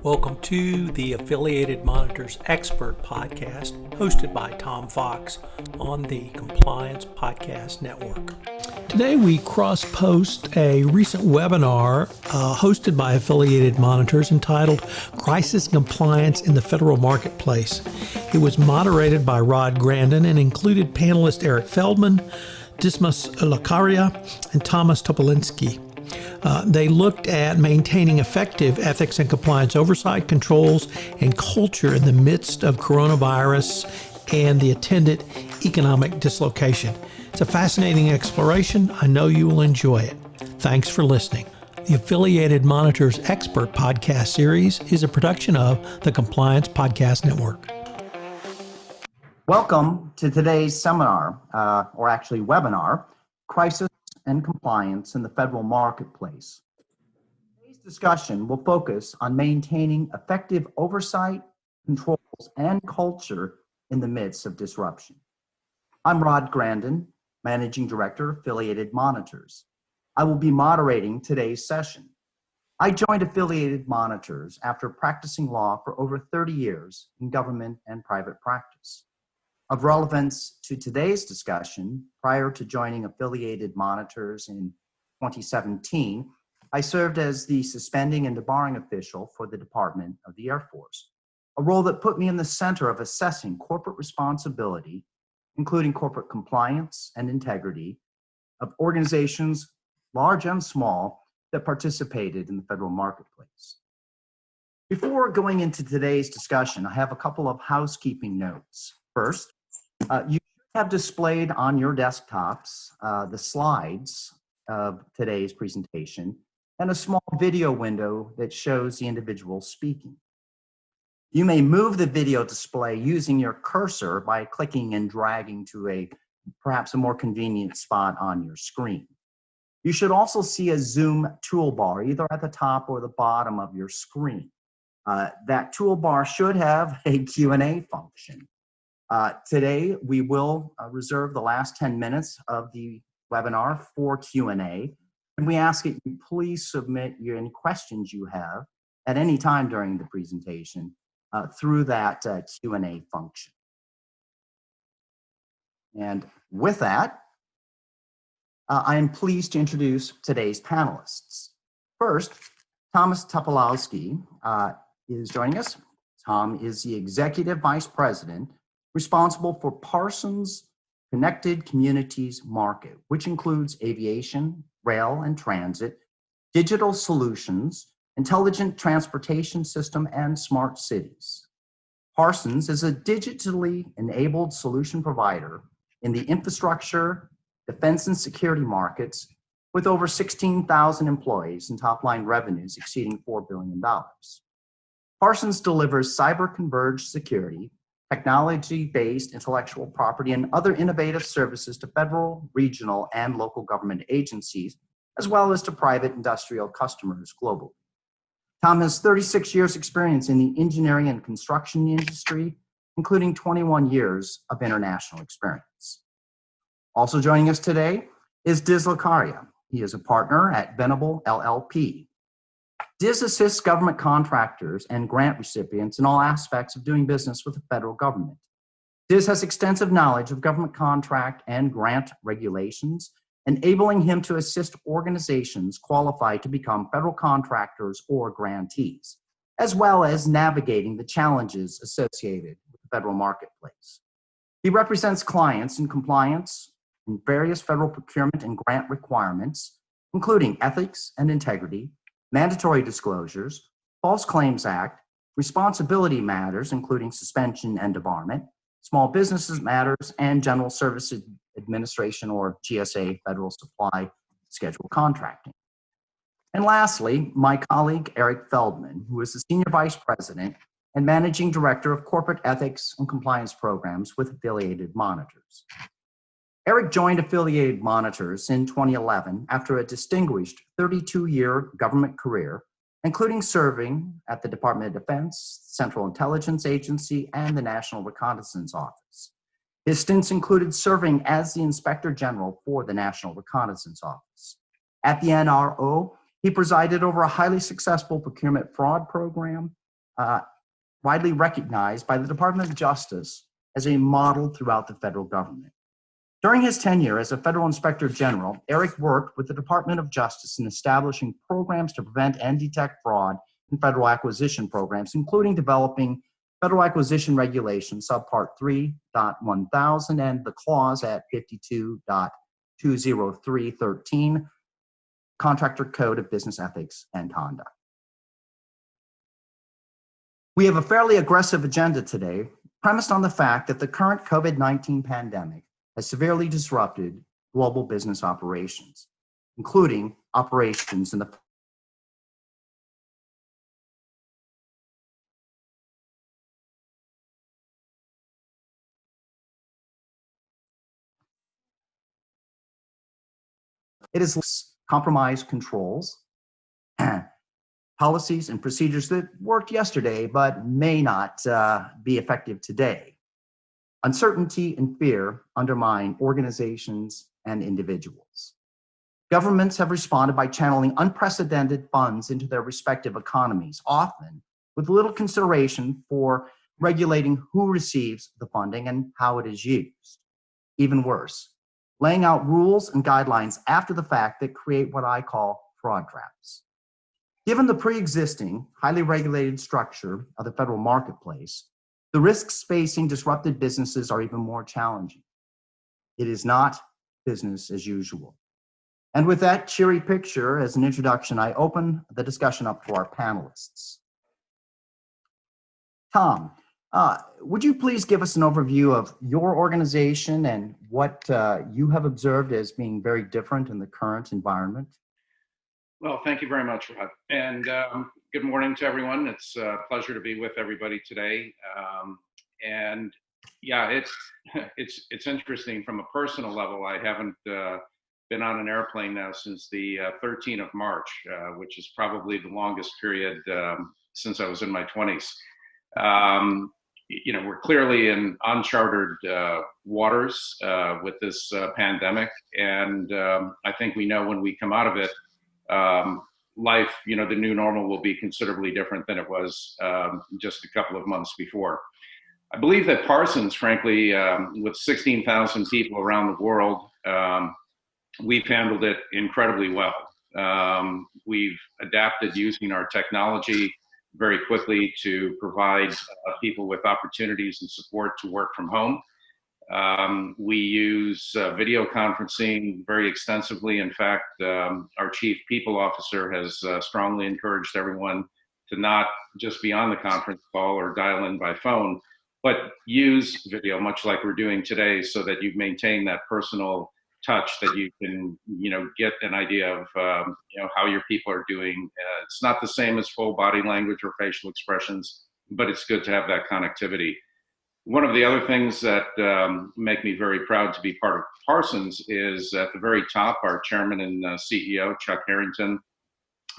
Welcome to the Affiliated Monitors Expert Podcast, hosted by Tom Fox on the Compliance Podcast Network. Today we cross-post a recent webinar hosted by Affiliated Monitors entitled Crisis Compliance in the Federal Marketplace. It was moderated by Grandon and included panelists Eric Feldman, Dismas Locaria, and Topolski. They looked at maintaining effective ethics and compliance oversight, controls, and culture in the midst of coronavirus and the attendant economic dislocation. It's a fascinating exploration. I know you will enjoy it. Thanks for listening. The Affiliated Monitors Expert Podcast Series is a production of the Compliance Podcast Network. Welcome to today's seminar, or actually webinar, Crisis and Compliance in the Federal Marketplace. Today's discussion will focus on maintaining effective oversight, controls, and culture in the midst of disruption. I'm Grandon, Managing Director, Affiliated Monitors. I will be moderating today's session. I joined Affiliated Monitors after practicing law for over 30 years in government and private practice. Of relevance to today's discussion, prior to joining Affiliated Monitors in 2017, I served as the suspending and debarring official for the Department of the Air Force, a role that put me in the center of assessing corporate responsibility, including corporate compliance and integrity, of organizations, large and small, that participated in the federal marketplace. Before going into today's discussion, I have a couple of housekeeping notes. First, you have displayed on your desktops the slides of today's presentation and a small video window that shows the individual speaking. You may move the video display using your cursor by clicking and dragging to perhaps a more convenient spot on your screen. You should also see a Zoom toolbar either at the top or the bottom of your screen. That toolbar should have a Q&A function. Today, we will reserve the last 10 minutes of the webinar for Q&A, and we ask that you please submit any questions you have at any time during the presentation through that Q&A function. And with that, I am pleased to introduce today's panelists. First, Thomas Topolski is joining us. Tom is the Executive Vice President responsible for Parsons Connected Communities Market, which includes aviation, rail and transit, digital solutions, intelligent transportation system, and smart cities. Parsons is a digitally enabled solution provider in the infrastructure, defense and security markets with over 16,000 employees and top-line revenues exceeding $4 billion. Parsons delivers cyber-converged security, technology-based intellectual property, and other innovative services to federal, regional, and local government agencies, as well as to private industrial customers globally. Tom has 36 years experience in the engineering and construction industry, including 21 years of international experience. Also joining us today is Dismas Locaria. He is a partner at Venable, LLP. DIS assists government contractors and grant recipients in all aspects of doing business with the federal government. DIS has extensive knowledge of government contract and grant regulations, enabling him to assist organizations qualified to become federal contractors or grantees, as well as navigating the challenges associated with the federal marketplace. He represents clients in compliance in various federal procurement and grant requirements, including ethics and integrity, mandatory disclosures, False Claims Act, responsibility matters, including suspension and debarment, small businesses matters, and General Services Administration, or GSA, Federal Supply Schedule contracting. And lastly, my colleague, Eric Feldman, who is the Senior Vice President and Managing Director of Corporate Ethics and Compliance Programs with Affiliated Monitors. Eric joined Affiliated Monitors in 2011 after a distinguished 32-year government career, including serving at the Department of Defense, Central Intelligence Agency, and the National Reconnaissance Office. His stints included serving as the Inspector General for the National Reconnaissance Office. At the NRO, he presided over a highly successful procurement fraud program widely recognized by the Department of Justice as a model throughout the federal government. During his tenure as a federal inspector general, Eric worked with the Department of Justice in establishing programs to prevent and detect fraud in federal acquisition programs, including developing Federal Acquisition Regulations, Subpart 3.1000, and the clause at 52.20313, Contractor Code of Business Ethics and Conduct. We have a fairly aggressive agenda today, premised on the fact that the current COVID-19 pandemic has severely disrupted global business operations, including operations in the It is compromised controls, policies, and procedures that worked yesterday but may not be effective today. Uncertainty and fear undermine organizations and individuals. Governments have responded by channeling unprecedented funds into their respective economies, often with little consideration for regulating who receives the funding and how it is used. Even worse, laying out rules and guidelines after the fact that create what I call fraud traps. Given the pre-existing, highly regulated structure of the federal marketplace, the risks facing disrupted businesses are even more challenging. It is not business as usual. And with that cheery picture as an introduction, I open the discussion up to our panelists. Tom, would you please give us an overview of your organization and what you have observed as being very different in the current environment? Well, thank you very much, Rod. And good morning to everyone. It's a pleasure to be with everybody today. And yeah, it's interesting from a personal level. I haven't been on an airplane now since the 13th of March, which is probably the longest period since I was in my 20s. You know, we're clearly in uncharted waters with this pandemic, and I think we know when we come out of it, life, you know, the new normal will be considerably different than it was just a couple of months before. I believe that Parsons, frankly, with 16,000 people around the world, we've handled it incredibly well. We've adapted using our technology very quickly to provide people with opportunities and support to work from home. We use video conferencing very extensively. In fact, our chief people officer has strongly encouraged everyone to not just be on the conference call or dial in by phone, but use video much like we're doing today so that you maintain that personal touch, that you can, you know, get an idea of, you know, how your people are doing. It's not the same as full body language or facial expressions, but it's good to have that connectivity. One of the other things that make me very proud to be part of Parsons is at the very top, our chairman and CEO, Chuck Harrington,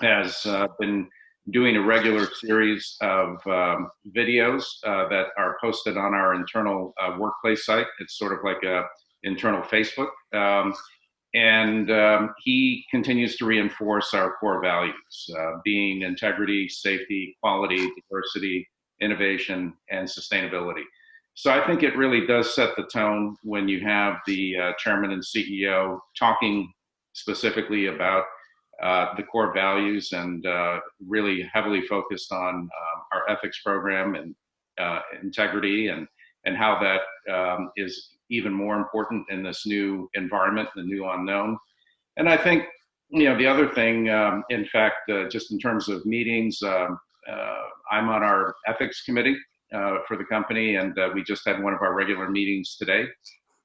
has been doing a regular series of videos that are posted on our internal workplace site. It's sort of like a internal Facebook. And he continues to reinforce our core values, being integrity, safety, quality, diversity, innovation, and sustainability. So I think it really does set the tone when you have the chairman and CEO talking specifically about the core values and really heavily focused on our ethics program and integrity and how that is even more important in this new environment, the new unknown. And I think, you know, the other thing, in fact, just in terms of meetings, I'm on our ethics committee for the company, and we just had one of our regular meetings today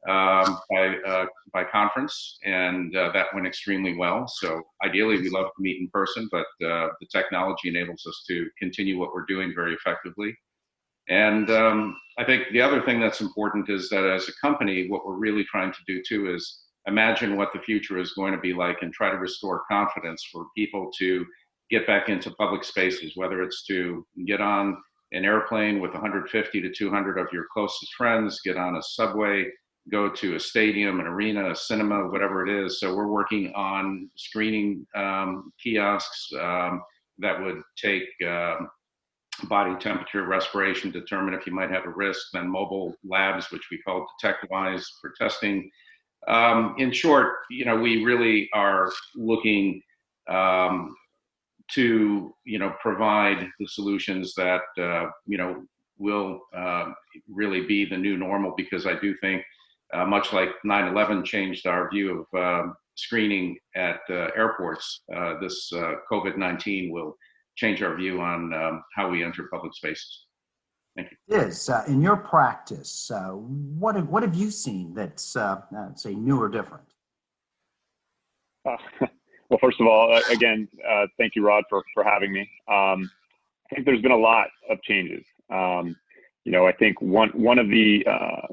by conference, and that went extremely well. So ideally, we love to meet in person, but the technology enables us to continue what we're doing very effectively. And I think the other thing that's important is that as a company, what we're really trying to do too is imagine what the future is going to be like and try to restore confidence for people to get back into public spaces, whether it's to get on an airplane with 150 to 200 of your closest friends, get on a subway, go to a stadium, an arena, a cinema, whatever it is. So we're working on screening kiosks that would take body temperature, respiration, determine if you might have a risk, then mobile labs, which we call DetectWise for testing. In short, we really are looking to, provide the solutions that, will really be the new normal, because I do think, much like 9/11 changed our view of screening at airports, this COVID-19 will change our view on how we enter public spaces. Thank you. In your practice, what have you seen that's, say, new or different? Well, first of all, again, thank you, Rod, for having me. I think there's been a lot of changes. I think one of the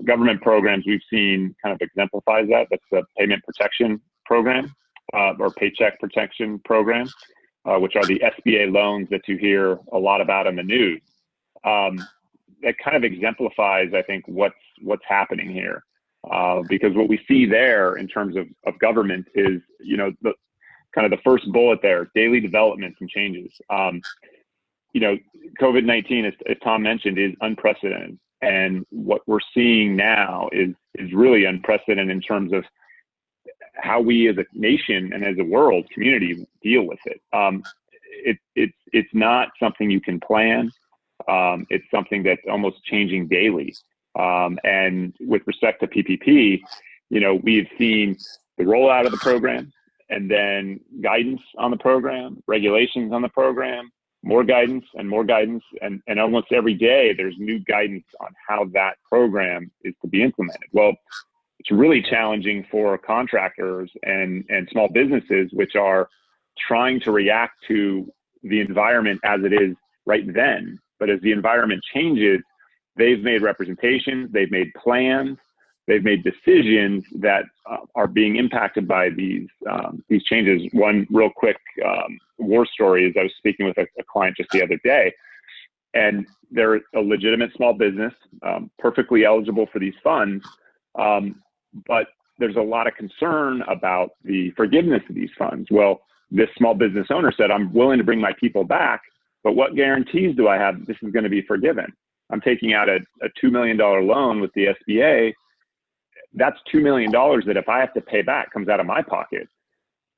government programs we've seen kind of exemplifies that. That's the Payment Protection Program, or Paycheck Protection Program, which are the SBA loans that you hear a lot about in the news. That kind of exemplifies, I think, what's happening here. Because what we see there in terms of government is, the kind of the first bullet there, daily developments and changes. COVID-19, as Tom mentioned, is unprecedented. And what we're seeing now is really unprecedented in terms of how we as a nation and as a world community deal with it. It's not something you can plan. It's something that's almost changing daily. And with respect to PPP, we've seen the rollout of the program, and then guidance on the program, regulations on the program, more guidance, and almost every day there's new guidance on how that program is to be implemented. Well, it's really challenging for contractors and small businesses, which are trying to react to the environment as it is right then. But as the environment changes, they've made representations, they've made plans, they've made decisions that are being impacted by these changes. One real quick war story is I was speaking with a client just the other day, and they're a legitimate small business, perfectly eligible for these funds, but there's a lot of concern about the forgiveness of these funds. Well, this small business owner said, I'm willing to bring my people back, but what guarantees do I have this is going to be forgiven? I'm taking out a $2 million loan with the SBA. That's $2 million that if I have to pay back comes out of my pocket.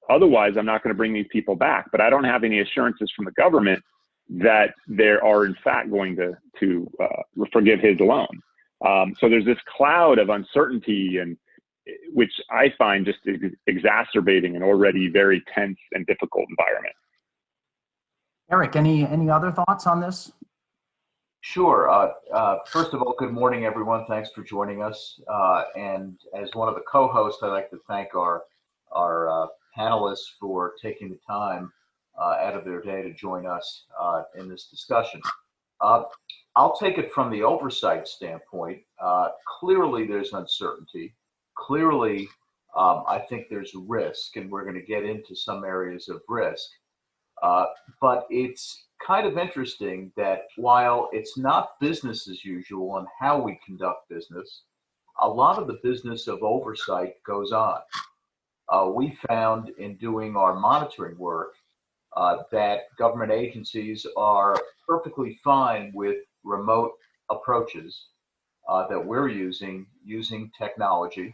Otherwise, I'm not going to bring these people back. But I don't have any assurances from the government that they are in fact going to forgive his loan. So there's this cloud of uncertainty, and which I find just exacerbating an already very tense and difficult environment. Eric, any other thoughts on this? Sure. First of all, good morning, everyone. Thanks for joining us. And as one of the co-hosts, I'd like to thank our panelists for taking the time out of their day to join us in this discussion. I'll take it from the oversight standpoint. Clearly, there's uncertainty. Clearly, I think there's risk, and we're going to get into some areas of risk. But it's kind of interesting that while it's not business as usual on how we conduct business, a lot of the business of oversight goes on. We found in doing our monitoring work that government agencies are perfectly fine with remote approaches that we're using technology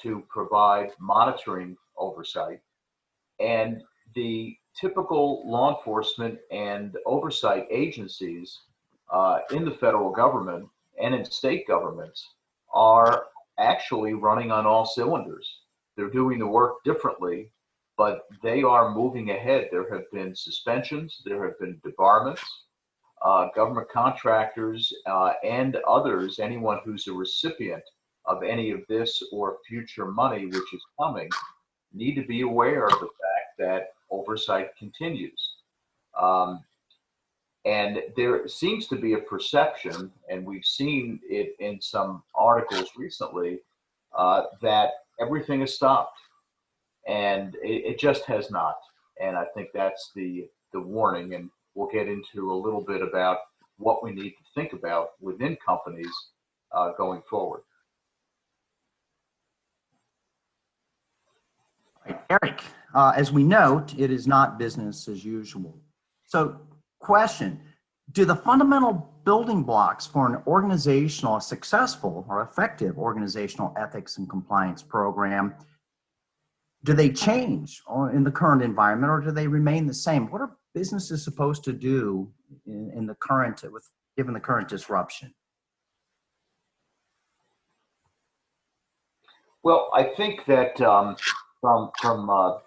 to provide monitoring oversight. And the typical law enforcement and oversight agencies in the federal government and in state governments are actually running on all cylinders. They're doing the work differently, but they are moving ahead. There have been suspensions, there have been debarments. Government contractors and others, anyone who's a recipient of any of this or future money which is coming, need to be aware of the fact that oversight continues. And there seems to be a perception, and we've seen it in some articles recently, that everything is stopped. And it just has not. And I think that's the warning. And we'll get into a little bit about what we need to think about within companies going forward. Eric, as we note, it is not business as usual. So question, do the fundamental building blocks for an organizational, a successful or effective organizational ethics and compliance program, do they change in the current environment, or do they remain the same? What are businesses supposed to do in the current, given the current disruption? Well, I think that from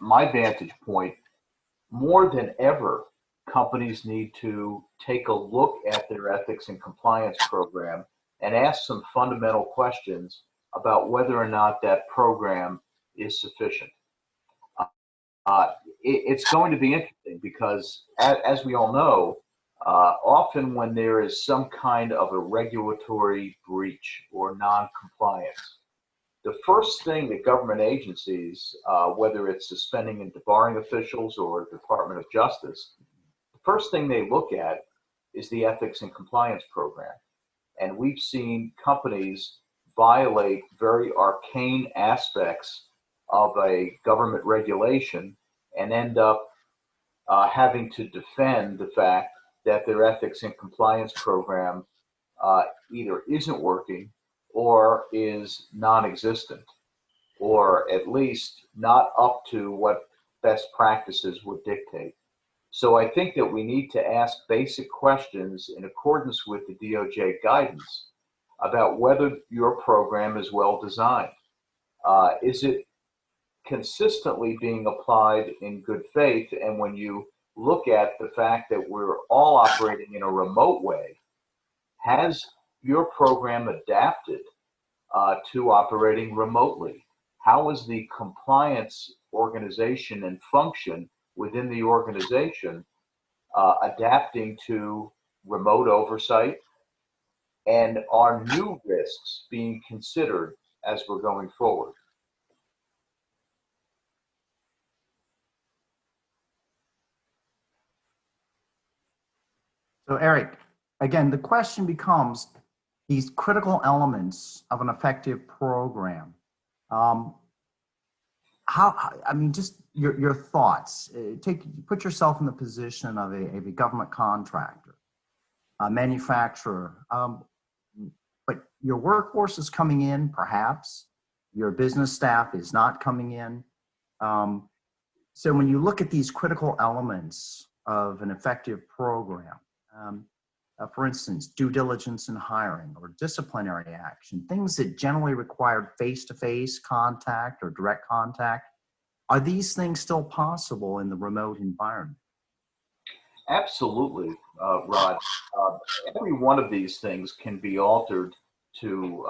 my vantage point, more than ever, companies need to take a look at their ethics and compliance program and ask some fundamental questions about whether or not that program is sufficient. It's going to be interesting because, as we all know, often when there is some kind of a regulatory breach or non-compliance, the first thing that government agencies, whether it's suspending and debarring officials or Department of Justice, the first thing they look at is the ethics and compliance program. And we've seen companies violate very arcane aspects of a government regulation and end up having to defend the fact that their ethics and compliance program either isn't working or is non-existent, or at least not up to what best practices would dictate. So I think that we need to ask basic questions in accordance with the DOJ guidance about whether your program is well designed. Is it consistently being applied in good faith? And when you look at the fact that we're all operating in a remote way, has your program adapted to operating remotely? How is the compliance organization and function within the organization adapting to remote oversight? And are new risks being considered as we're going forward? So Eric, again, the question becomes these critical elements of an effective program. Just your thoughts. Put yourself in the position of a government contractor, a manufacturer, but your workforce is coming in, perhaps. Your business staff is not coming in. So when you look at these critical elements of an effective program, for instance, due diligence in hiring or disciplinary action, things that generally required face-to-face contact or direct contact, are these things still possible in the remote environment? Absolutely, Rod. Every one of these things can be altered to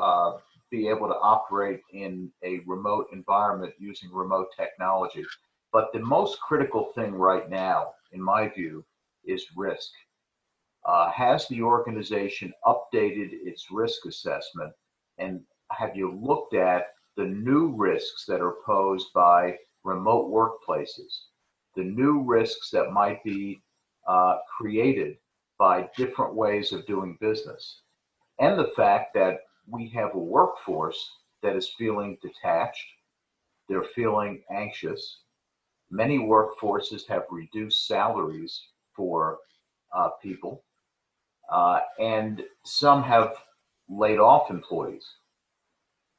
be able to operate in a remote environment using remote technology. But the most critical thing right now, in my view, is risk. Has the organization updated its risk assessment? And have you looked at the new risks that are posed by remote workplaces, the new risks that might be created by different ways of doing business, and the fact that we have a workforce that is feeling detached, they're feeling anxious. Many workforces have reduced salaries for people, and some have laid off employees.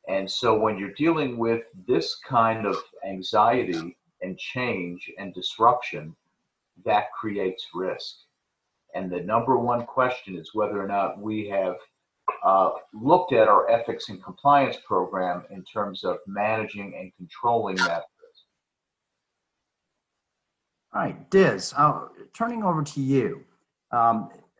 And so when you're dealing with this kind of anxiety and change and disruption, that creates risk. And the number one question is whether or not we have looked at our ethics and compliance program in terms of managing and controlling that risk. All right, Diz, turning over to you.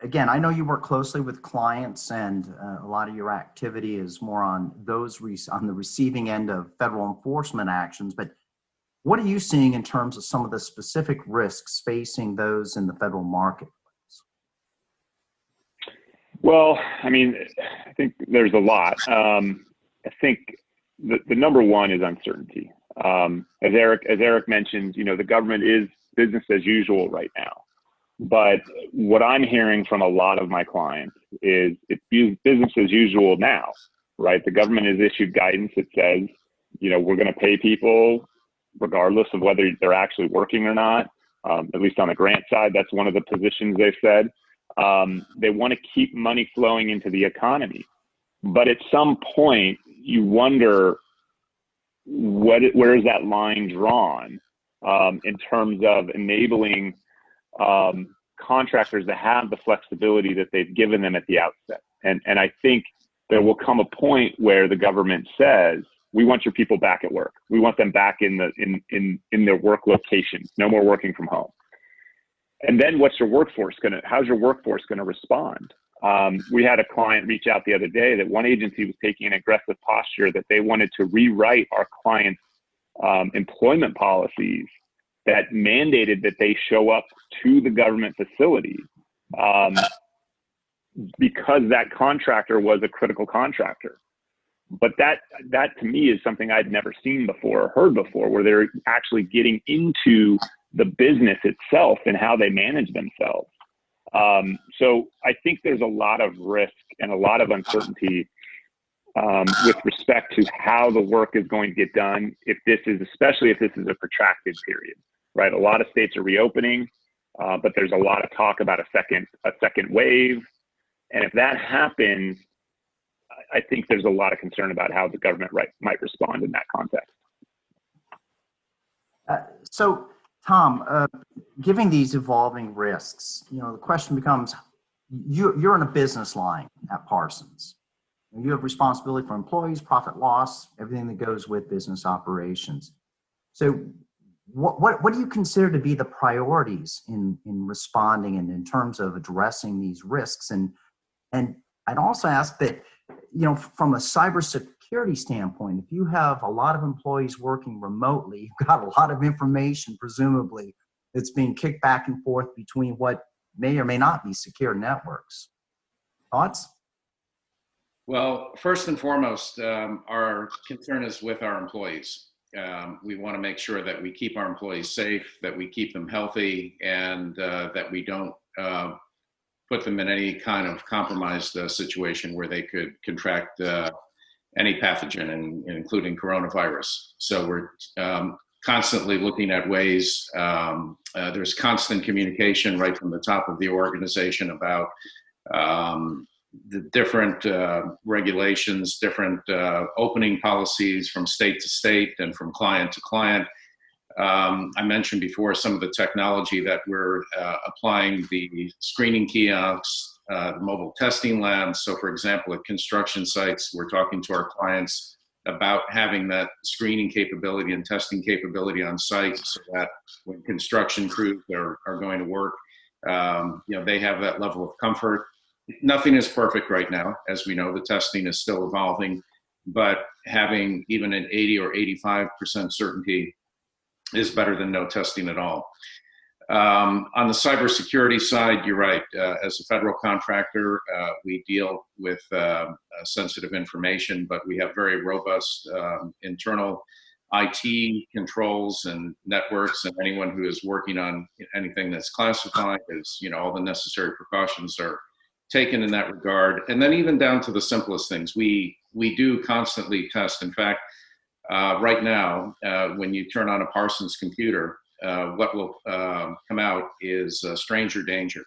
Again, I know you work closely with clients, and a lot of your activity is more on on the receiving end of federal enforcement actions. But what are you seeing in terms of some of the specific risks facing those in the federal marketplace? Well, I mean, I think there's a lot. I think the number one is uncertainty. As Eric mentioned, the government is business as usual right now. But what I'm hearing from a lot of my clients is it's business as usual now, right? The government has issued guidance that says, we're going to pay people regardless of whether they're actually working or not. At least on the grant side, that's one of the positions they've said. They want to keep money flowing into the economy. But at some point, you wonder, where is that line drawn in terms of enabling contractors to have the flexibility that they've given them at the outset? And I think there will come a point where the government says, we want your people back at work. We want them back in their work locations. No more working from home. And then how's your workforce gonna respond? We had a client reach out the other day that one agency was taking an aggressive posture that they wanted to rewrite our clients' employment policies that mandated that they show up to the government facility because that contractor was a critical contractor. But that to me is something I'd never seen before or heard before, where they're actually getting into the business itself and how they manage themselves. So I think there's a lot of risk and a lot of uncertainty with respect to how the work is going to get done, especially if this is a protracted period, right? A lot of states are reopening, but there's a lot of talk about a second wave. And if that happens, I think there's a lot of concern about how the government might respond in that context. So, Tom, given these evolving risks, the question becomes, you're in a business line at Parsons. You have responsibility for employees, profit loss, everything that goes with business operations. So what do you consider to be the priorities in responding and in terms of addressing these risks? And I'd also ask that, from a cybersecurity standpoint, if you have a lot of employees working remotely, you've got a lot of information, presumably, that's being kicked back and forth between what may or may not be secure networks. Thoughts? Well, first and foremost, our concern is with our employees. We want to make sure that we keep our employees safe, that we keep them healthy, and that we don't put them in any kind of compromised situation where they could contract any pathogen, including coronavirus. So we're constantly looking at ways. There's constant communication right from the top of the organization about the different regulations, different opening policies from state to state and from client to client. I mentioned before some of the technology that we're applying, the screening kiosks, the mobile testing labs. So for example, at construction sites, we're talking to our clients about having that screening capability and testing capability on site so that when construction crews are going to work, they have that level of comfort. Nothing is perfect right now. As we know, the testing is still evolving, but having even an 80 or 85% certainty is better than no testing at all. On the cybersecurity side, you're right. As a federal contractor, we deal with sensitive information, but we have very robust internal IT controls and networks, and anyone who is working on anything that's classified is, all the necessary precautions are taken in that regard. And then even down to the simplest things, we do constantly test. In fact, right now, when you turn on a Parsons computer, what will come out is stranger danger.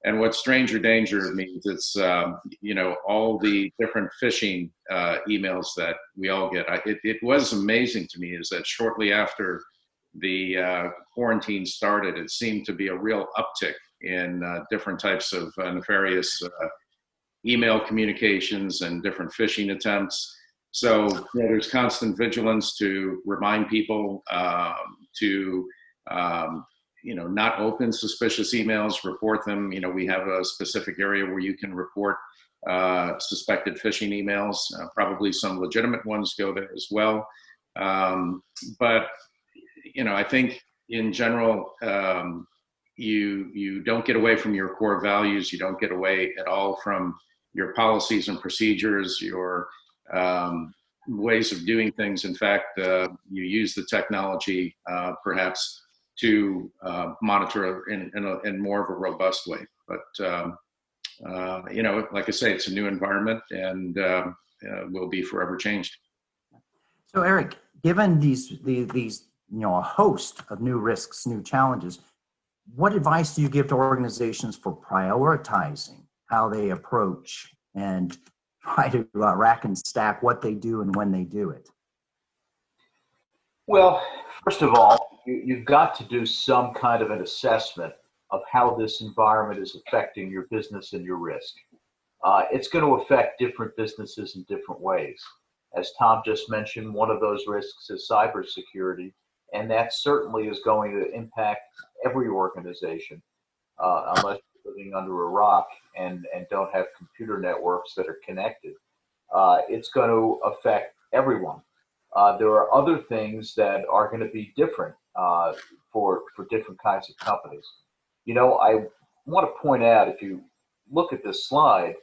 And what stranger danger means, it's, all the different phishing emails that we all get. It was amazing to me is that shortly after the quarantine started, it seemed to be a real uptick in different types of nefarious email communications and different phishing attempts. So there's constant vigilance to remind people to not open suspicious emails, report them. We have a specific area where you can report suspected phishing emails. Probably some legitimate ones go there as well. But I think in general, you don't get away from your core values. You don't get away at all from your policies and procedures, your ways of doing things. In fact, you use the technology perhaps to monitor in more of a robust way. But like I say, it's a new environment and will be forever changed. So, Eric, given these a host of new risks, new challenges, what advice do you give to organizations for prioritizing how they approach and try to rack and stack what they do and when they do it? Well, first of all, you've got to do some kind of an assessment of how this environment is affecting your business and your risk. It's going to affect different businesses in different ways. As Tom just mentioned, one of those risks is cybersecurity, and that certainly is going to impact every organization, unless you're living under a rock and don't have computer networks that are connected. It's going to affect everyone. There are other things that are going to be different for different kinds of companies. I want to point out, if you look at this slide,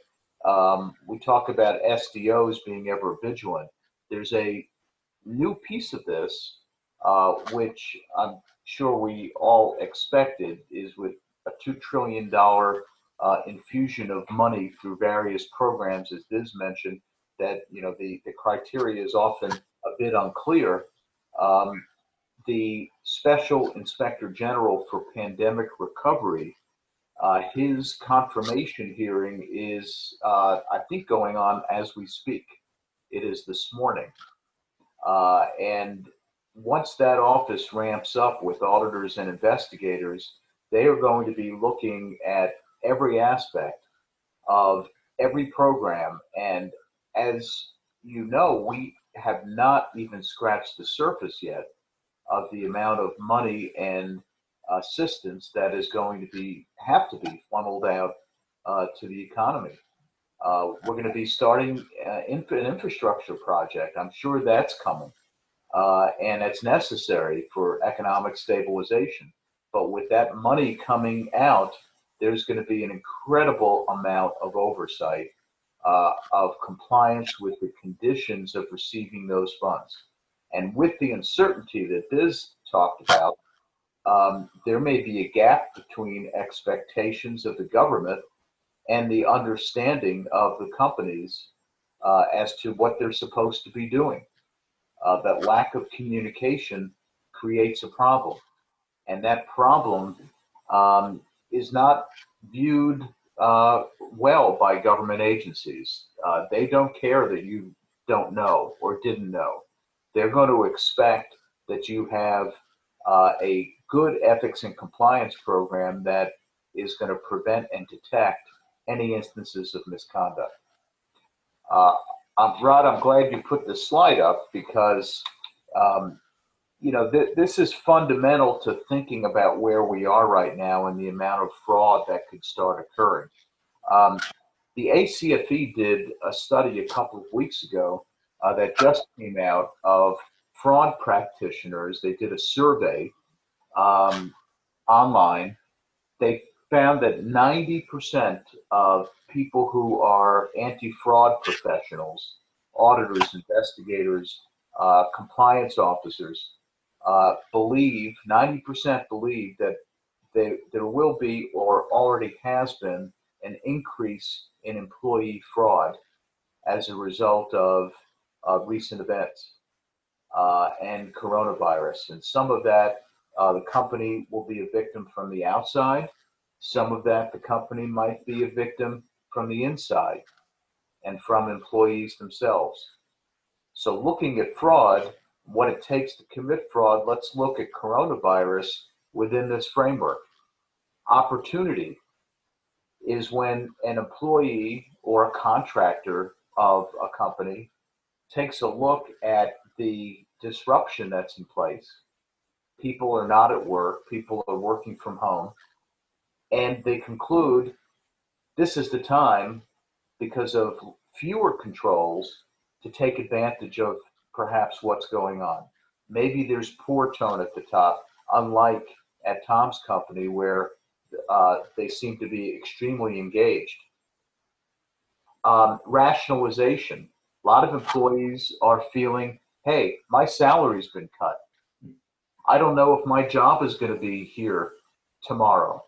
we talk about SDOs being ever vigilant. There's a new piece of this, which I'm sure we all expected, is with a $2 trillion infusion of money through various programs, as Diz mentioned, that the criteria is often a bit unclear. The Special Inspector General for Pandemic Recovery, his confirmation hearing is, I think, going on as we speak. It is this morning. And once that office ramps up with auditors and investigators, they are going to be looking at every aspect of every program. And as you know, we have not even scratched the surface yet of the amount of money and assistance that is going to have to be funneled out to the economy. We're going to be starting an infrastructure project. I'm sure that's coming, and it's necessary for economic stabilization. But with that money coming out, there's going to be an incredible amount of oversight of compliance with the conditions of receiving those funds. And with the uncertainty that Biz talked about, there may be a gap between expectations of the government and the understanding of the companies as to what they're supposed to be doing. That lack of communication creates a problem. And that problem is not viewed well by government agencies. They don't care that you don't know or didn't know. They're going to expect that you have a good ethics and compliance program that is going to prevent and detect any instances of misconduct. Rod, I'm glad you put this slide up because this is fundamental to thinking about where we are right now and the amount of fraud that could start occurring. The ACFE did a study a couple of weeks ago that just came out of fraud practitioners. They did a survey online. They found that 90% of people who are anti-fraud professionals, auditors, investigators, compliance officers, 90% believe that there will be or already has been an increase in employee fraud as a result of recent events and coronavirus. And some of that, the company will be a victim from the outside. Some of that, the company might be a victim from the inside and from employees themselves. So looking at fraud, what it takes to commit fraud, let's look at coronavirus within this framework. Opportunity is when an employee or a contractor of a company takes a look at the disruption that's in place. People are not at work, people are working from home, and they conclude this is the time, because of fewer controls, to take advantage of perhaps what's going on. Maybe there's poor tone at the top, unlike at Tom's company where they seem to be extremely engaged. Rationalization. A lot of employees are feeling, hey, my salary's been cut. I don't know if my job is going to be here tomorrow.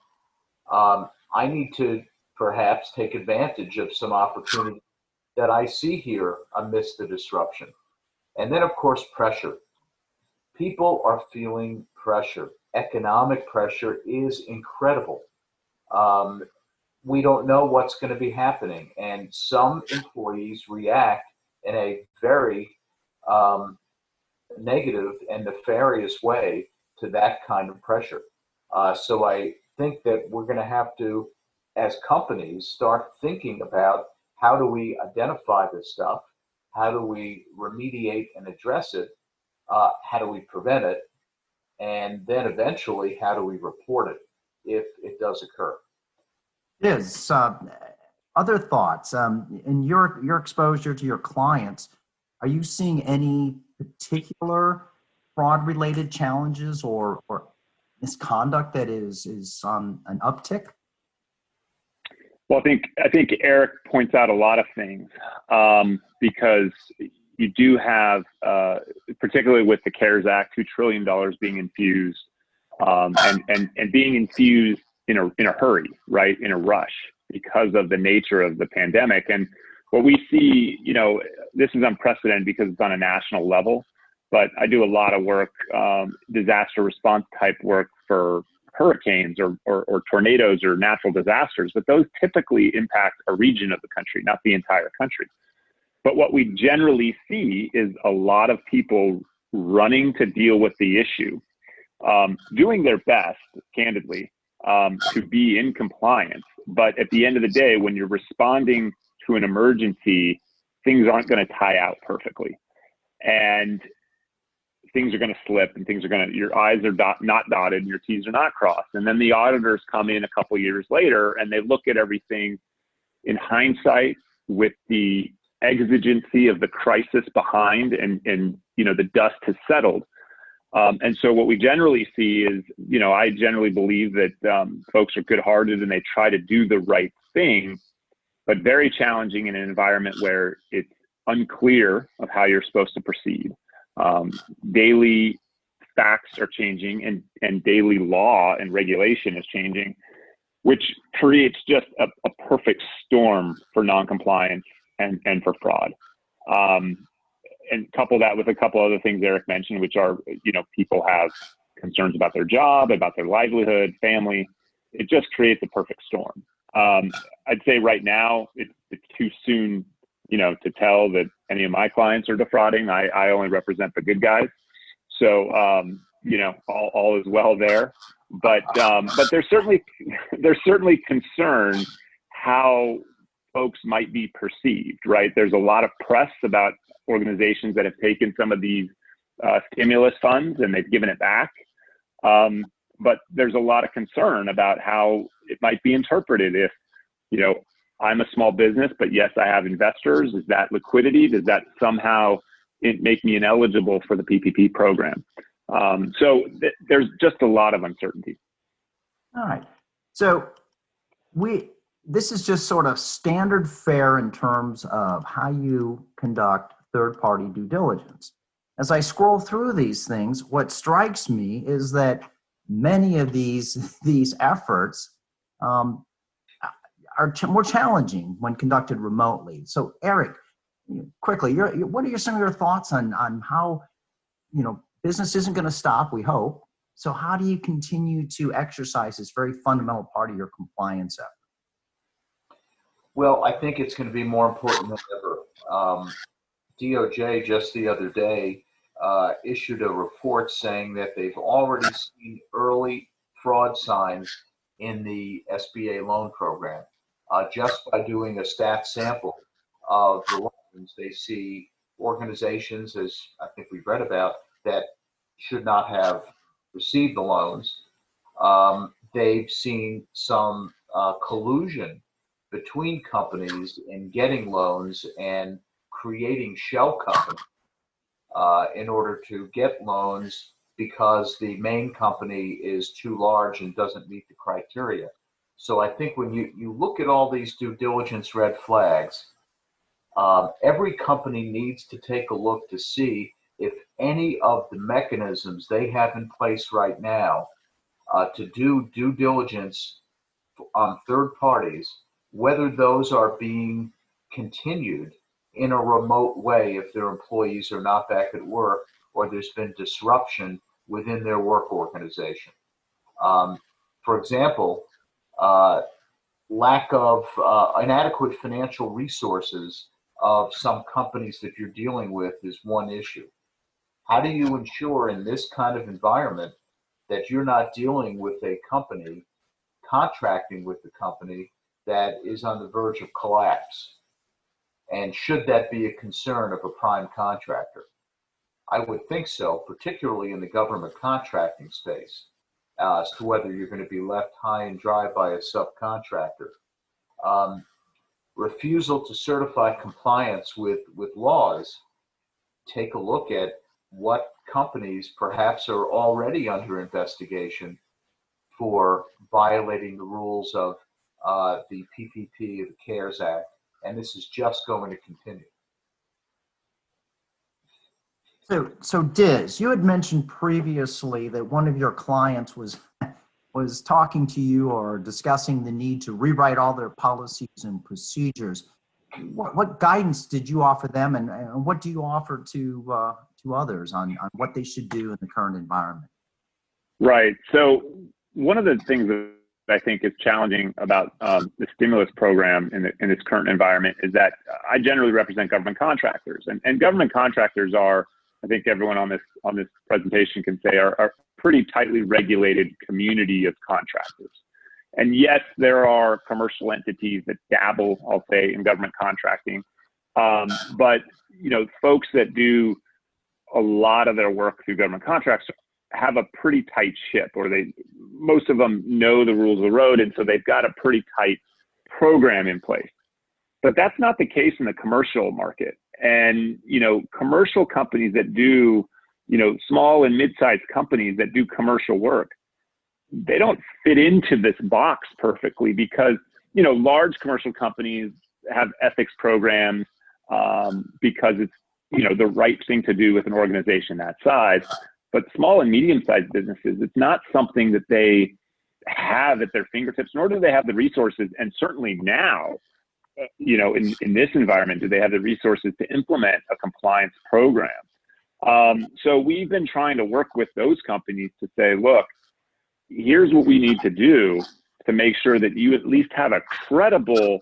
I need to perhaps take advantage of some opportunity that I see here amidst the disruption. And then, of course, pressure. People are feeling pressure. economic pressure is incredible. We don't know what's going to be happening, and some employees react in a very negative and nefarious way to that kind of pressure. So I think that we're going to have to, as companies, start thinking about how do we identify this stuff, how do we remediate and address it, how do we prevent it, and then eventually how do we report it if it does occur. Liz, other thoughts? In your exposure to your clients, are you seeing any particular fraud-related challenges or misconduct that is on an uptick? Well, I think Eric points out a lot of things because you do have, particularly with the CARES Act, $2 trillion being infused and being infused in a hurry, right, in a rush because of the nature of the pandemic. And what we see, this is unprecedented because it's on a national level, but I do a lot of work, disaster response type work for hurricanes or tornadoes or natural disasters, but those typically impact a region of the country, not the entire country. But what we generally see is a lot of people running to deal with the issue, doing their best, candidly, to be in compliance. But at the end of the day, when you're responding to an emergency, things aren't going to tie out perfectly. And things are going to slip and your I's are not dotted and your T's are not crossed. And then the auditors come in a couple of years later and they look at everything in hindsight with the exigency of the crisis behind and the dust has settled. And so what we generally see is, I generally believe that folks are good-hearted and they try to do the right thing, but very challenging in an environment where it's unclear of how you're supposed to proceed. Daily facts are changing and daily law and regulation is changing, which creates just a perfect storm for noncompliance and for fraud. And couple that with a couple other things Eric mentioned, which are, people have concerns about their job, about their livelihood, family. It just creates a perfect storm. I'd say right now it's too soon, to tell that any of my clients are defrauding. I only represent the good guys. So, all is well there. But there's certainly concern how folks might be perceived, right? There's a lot of press about organizations that have taken some of these stimulus funds and they've given it back. But there's a lot of concern about how it might be interpreted if, I'm a small business, but yes, I have investors. Is that liquidity? Does that somehow make me ineligible for the PPP program? So there's just a lot of uncertainty. All right. So this is just sort of standard fare in terms of how you conduct third-party due diligence. As I scroll through these things, what strikes me is that many of these efforts are more challenging when conducted remotely. So, Eric, quickly, what are some of your thoughts on how business isn't going to stop? We hope. So, how do you continue to exercise this very fundamental part of your compliance effort? Well, I think it's going to be more important than ever. DOJ just the other day issued a report saying that they've already seen early fraud signs in the SBA loan program. Just by doing a stat sample of the loans, they see organizations, as I think we've read about, that should not have received the loans. They've seen some collusion between companies in getting loans and creating shell companies in order to get loans because the main company is too large and doesn't meet the criteria. So I think when you look at all these due diligence red flags, every company needs to take a look to see if any of the mechanisms they have in place right now to do due diligence on third parties, whether those are being continued in a remote way if their employees are not back at work or there's been disruption within their work organization. For example, lack of inadequate financial resources of some companies that you're dealing with is one issue. How do you ensure in this kind of environment that you're not dealing with a company, contracting with the company that is on the verge of collapse? And should that be a concern of a prime contractor? I would think so, particularly in the government contracting space, as to whether you're going to be left high and dry by a subcontractor. Refusal to certify compliance with laws. Take a look at what companies perhaps are already under investigation for violating the rules of the PPP, the CARES Act, and this is just going to continue. So Diz, you had mentioned previously that one of your clients was talking to you or discussing the need to rewrite all their policies and procedures. What guidance did you offer them, and what do you offer to others on what they should do in the current environment? Right. So one of the things that I think is challenging about the stimulus program in this current environment is that I generally represent government contractors, and government contractors are, I think everyone on this presentation can say, are pretty tightly regulated community of contractors. And yes, there are commercial entities that dabble, I'll say, in government contracting, but folks that do a lot of their work through government contracts have a pretty tight ship, or most of them know the rules of the road, and so they've got a pretty tight program in place. But that's not the case in the commercial market. And commercial companies that do, small and mid-sized companies that do commercial work, they don't fit into this box perfectly because large commercial companies have ethics programs because it's the right thing to do with an organization that size. But small and medium-sized businesses, it's not something that they have at their fingertips, nor do they have the resources. And certainly now, in this environment, do they have the resources to implement a compliance program? So we've been trying to work with those companies to say, look, here's what we need to do to make sure that you at least have a credible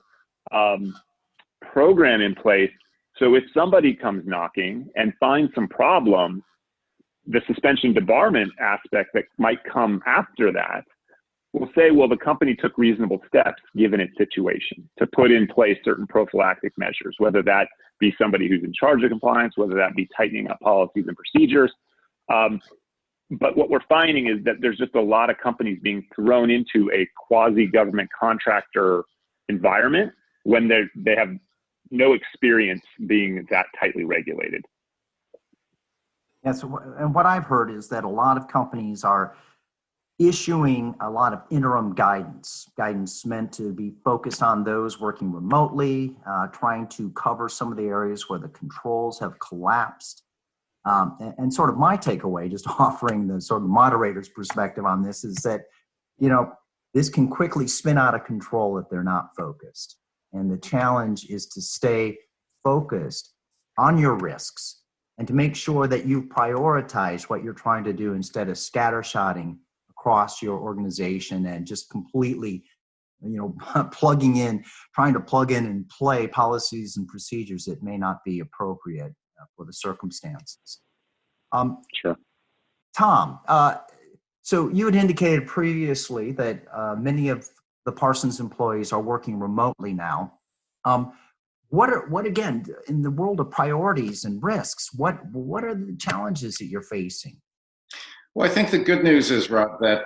program in place. So if somebody comes knocking and finds some problems, the suspension debarment aspect that might come after that will say, well, the company took reasonable steps given its situation to put in place certain prophylactic measures, whether that be somebody who's in charge of compliance, whether that be tightening up policies and procedures. But what we're finding is that there's just a lot of companies being thrown into a quasi-government contractor environment when they have no experience being that tightly regulated. Yes, and what I've heard is that a lot of companies are issuing a lot of interim guidance meant to be focused on those working remotely, trying to cover some of the areas where the controls have collapsed. And sort of my takeaway, just offering the sort of moderator's perspective on this, is that, this can quickly spin out of control if they're not focused. And the challenge is to stay focused on your risks and to make sure that you prioritize what you're trying to do instead of scattershotting across your organization and just completely, trying to plug in and play policies and procedures that may not be appropriate for the circumstances. Sure. Tom, so you had indicated previously that many of the Parsons employees are working remotely now. What again, in the world of priorities and risks, what are the challenges that you're facing? Well, I think the good news is, Rob, that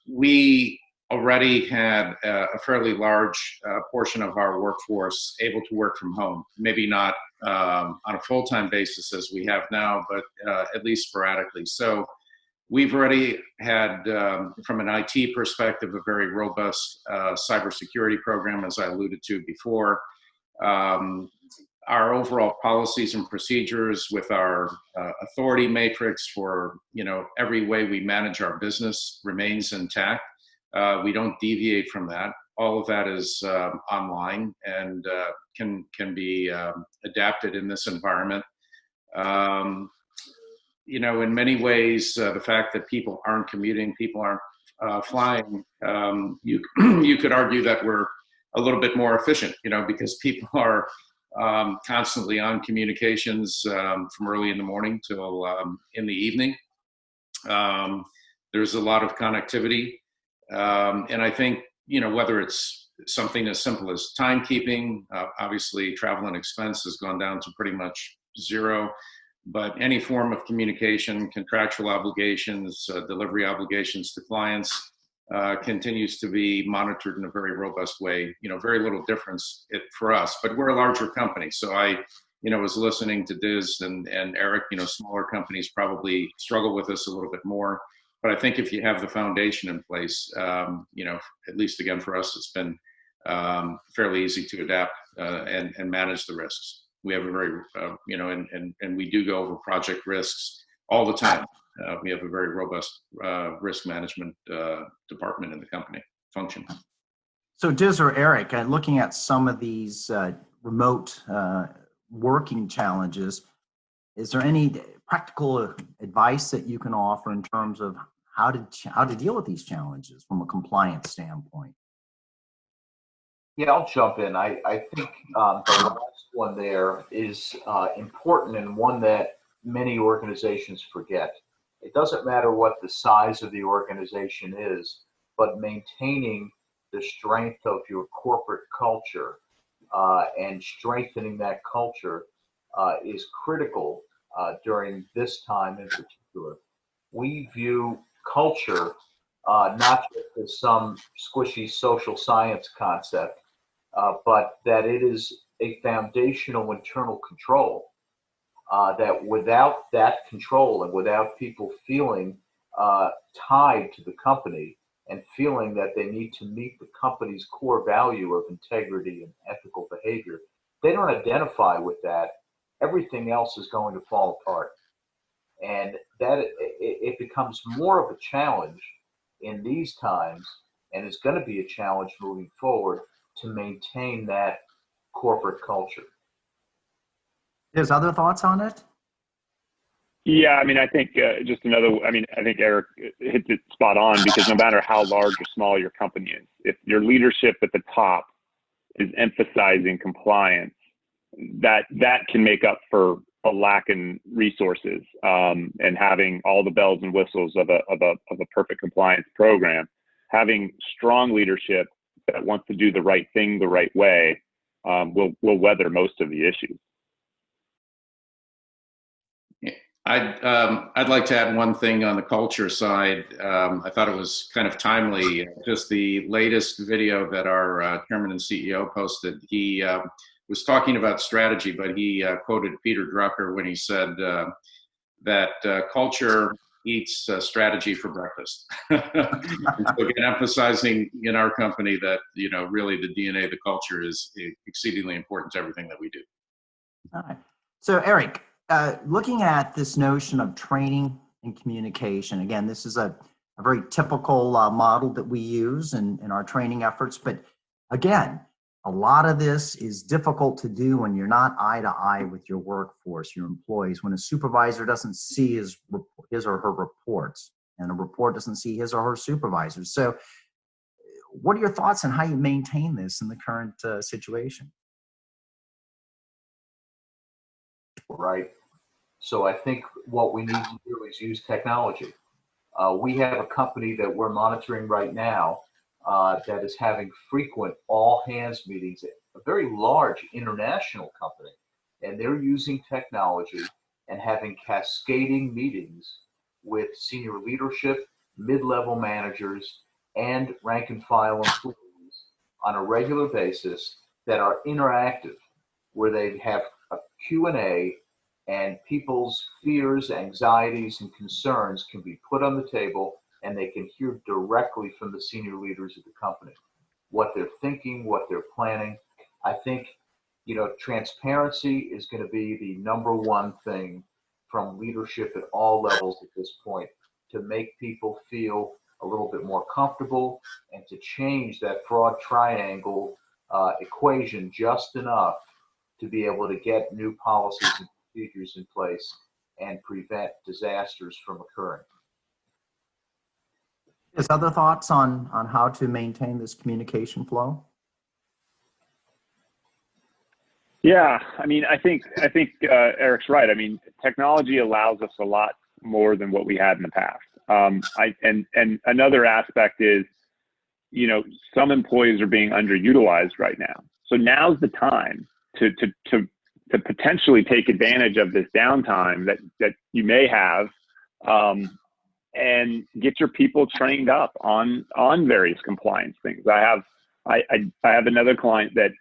we already had a fairly large portion of our workforce able to work from home. Maybe not on a full-time basis as we have now, but at least sporadically. So we've already had, from an IT perspective, a very robust cybersecurity program, as I alluded to before. Our overall policies and procedures with our authority matrix for every way we manage our business remains intact. We don't deviate from that. All of that is online and can be adapted in this environment. In many ways, the fact that people aren't commuting, people aren't flying, you you could argue that we're a little bit more efficient, because people are constantly on communications from early in the morning till in the evening. There's a lot of connectivity, and I think whether it's something as simple as timekeeping, obviously travel and expense has gone down to pretty much zero. But any form of communication, contractual obligations, delivery obligations to clients continues to be monitored in a very robust way. Very little difference for us, but we're a larger company. So I was listening to Diz and Eric. Smaller companies probably struggle with this a little bit more. But I think if you have the foundation in place, at least again for us, it's been fairly easy to adapt and manage the risks. We have a very, and we do go over project risks all the time. We have a very robust risk management department in the company function. So Diz or Eric, looking at some of these remote working challenges, is there any practical advice that you can offer in terms of how to deal with these challenges from a compliance standpoint? Yeah, I'll jump in. I think the last one there is important, and one that many organizations forget. It doesn't matter what the size of the organization is, but maintaining the strength of your corporate culture and strengthening that culture is critical during this time in particular. We view culture not just as some squishy social science concept, but that it is a foundational internal control, that without that control and without people feeling tied to the company and feeling that they need to meet the company's core value of integrity and ethical behavior, they don't identify with that, everything else is going to fall apart. And that it becomes more of a challenge in these times, and it's going to be a challenge moving forward to maintain that corporate culture. There's other thoughts on it? Yeah, I think I think Eric hits it spot on, because no matter how large or small your company is, if your leadership at the top is emphasizing compliance, that can make up for a lack in resources, and having all the bells and whistles of a perfect compliance program. Having strong leadership that wants to do the right thing the right way will weather most of the issues. I'd like to add one thing on the culture side. I thought it was kind of timely. Just the latest video that our chairman and CEO posted. He was talking about strategy, but he quoted Peter Drucker when he said that culture eats strategy for breakfast. And so again, emphasizing in our company that really the DNA, the culture is exceedingly important to everything that we do. All right. So Eric, looking at this notion of training and communication, again, this is a very typical model that we use in our training efforts. But again, a lot of this is difficult to do when you're not eye to eye with your workforce, your employees, when a supervisor doesn't see his or her reports and a report doesn't see his or her supervisors. So what are your thoughts on how you maintain this in the current situation? Right. So I think what we need to do is use technology. We have a company that we're monitoring right now that is having frequent all hands meetings, a very large international company, and they're using technology and having cascading meetings with senior leadership, mid-level managers, and rank and file employees on a regular basis that are interactive, where they have a Q&A and people's fears, anxieties, and concerns can be put on the table, and they can hear directly from the senior leaders of the company what they're thinking, what they're planning. I think, transparency is going to be the number one thing from leadership at all levels at this point, to make people feel a little bit more comfortable and to change that fraud triangle equation just enough to be able to get new policies and procedures in place and prevent disasters from occurring. Is other thoughts on how to maintain this communication flow? Yeah, I mean, I think Eric's right. I mean, technology allows us a lot more than what we had in the past. And another aspect is, you know, some employees are being underutilized right now. So now's the time to potentially take advantage of this downtime that you may have, and get your people trained up on various compliance things. I have another client that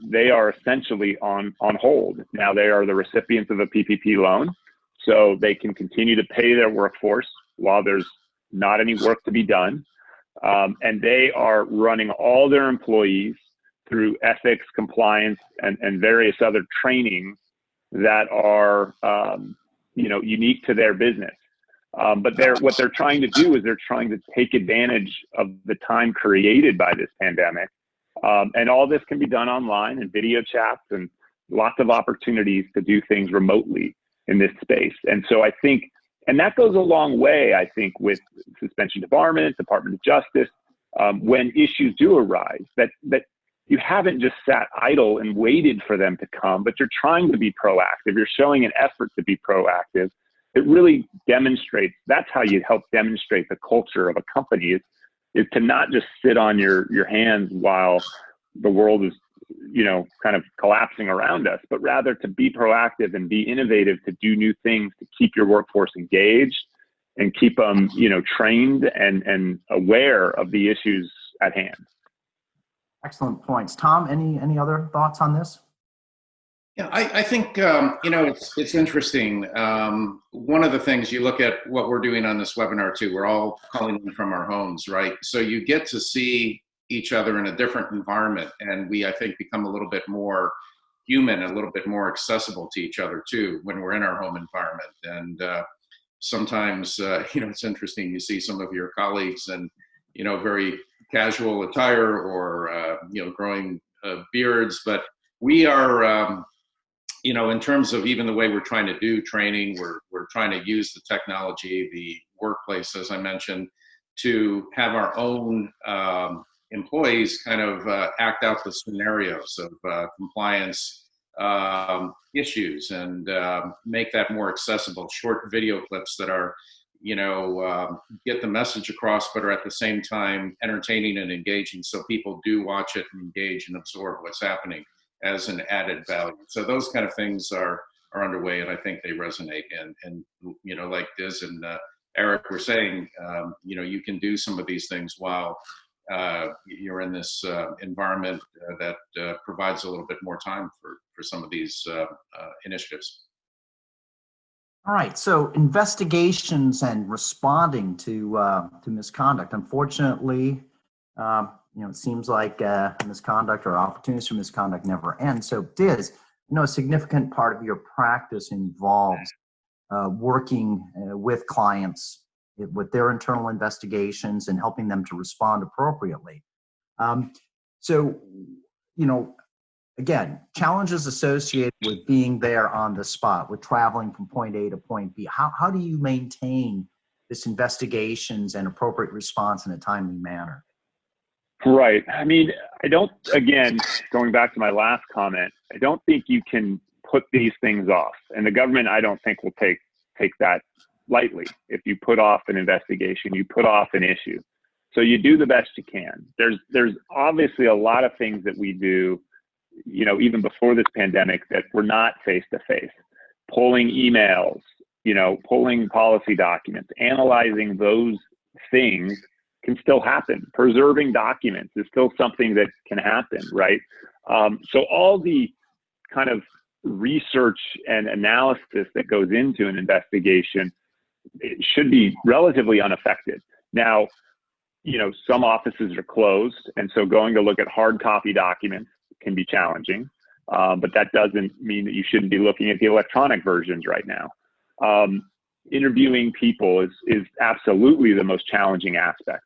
they are essentially on hold. Now they are the recipients of a PPP loan, so they can continue to pay their workforce while there's not any work to be done. And they are running all their employees through ethics, compliance, and various other trainings that are, you know, unique to their business. But what they're trying to do is they're trying to take advantage of the time created by this pandemic. And all this can be done online and video chats and lots of opportunities to do things remotely in this space. And so I think, and that goes a long way, I think, with suspension debarment, Department of Justice, when issues do arise, that you haven't just sat idle and waited for them to come, but you're trying to be proactive. You're showing an effort to be proactive. It really demonstrates, that's how you help demonstrate the culture of a company, is to not just sit on your hands while the world is, you know, kind of collapsing around us, but rather to be proactive and be innovative, to do new things, to keep your workforce engaged and keep them, you know, trained and aware of the issues at hand. Excellent points. Tom, any other thoughts on this? Yeah, I think, you know, it's interesting. One of the things, you look at what we're doing on this webinar too, we're all calling in from our homes, right? So you get to see each other in a different environment, and we, I think, become a little bit more human, a little bit more accessible to each other too when we're in our home environment. And sometimes, you know, it's interesting, you see some of your colleagues and, you know, very casual attire or, you know, growing beards, but we are, you know, in terms of even the way we're trying to do training, we're trying to use the technology, the workplace, as I mentioned, to have our own employees kind of act out the scenarios of compliance issues and make that more accessible. Short video clips that are, you know, get the message across, but are at the same time entertaining and engaging, so people do watch it and engage and absorb what's happening as an added value. So those kind of things are underway, and I think they resonate. And you know, like Diz and Eric were saying, you know, you can do some of these things while you're in this environment that provides a little bit more time for some of these initiatives. All right, so investigations and responding to misconduct. Unfortunately, you know, it seems like misconduct or opportunities for misconduct never end. So, Diz, you know, a significant part of your practice involves working with clients with their internal investigations and helping them to respond appropriately. So, you know, again, challenges associated with being there on the spot, with traveling from point A to point B. How do you maintain this investigations and appropriate response in a timely manner? Right. I mean, I don't, again, going back to my last comment, I don't think you can put these things off. And the government, I don't think, will take that lightly. If you put off an investigation, you put off an issue. So you do the best you can. There's obviously a lot of things that we do, you know, even before this pandemic, that were not face-to-face. Pulling emails, you know, pulling policy documents, analyzing those things can still happen. Preserving documents is still something that can happen, right? So all the kind of research and analysis that goes into an investigation, it should be relatively unaffected. Now, you know, some offices are closed, and so going to look at hard copy documents can be challenging, but that doesn't mean that you shouldn't be looking at the electronic versions right now. Interviewing people is absolutely the most challenging aspect.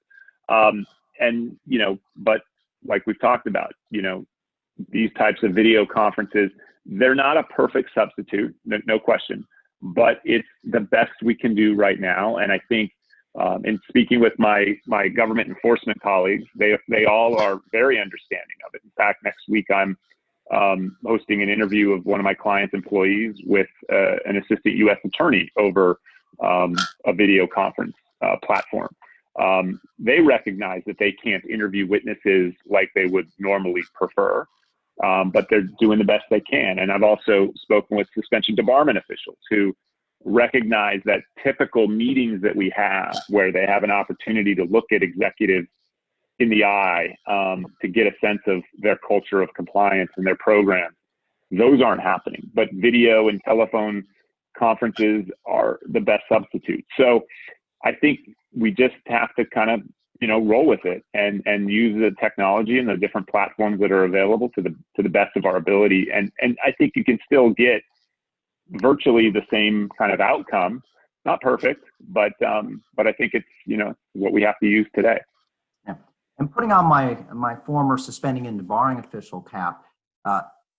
And, you know, but like we've talked about, you know, these types of video conferences, they're not a perfect substitute, no question, but it's the best we can do right now. And I think And speaking with my government enforcement colleagues, they all are very understanding of it. In fact, next week I'm hosting an interview of one of my client's employees with an assistant U.S. attorney over a video conference platform. They recognize that they can't interview witnesses like they would normally prefer, but they're doing the best they can. And I've also spoken with suspension debarment officials who recognize that typical meetings that we have where they have an opportunity to look at executives in the eye to get a sense of their culture of compliance and their programs, those aren't happening. But video and telephone conferences are the best substitute. So I think we just have to kind of, roll with it and use the technology and the different platforms that are available to the best of our ability. And I think you can still get virtually the same kind of outcome. Not perfect, but I think it's, what we have to use today. Yeah. And putting on my former suspending and debarring official cap,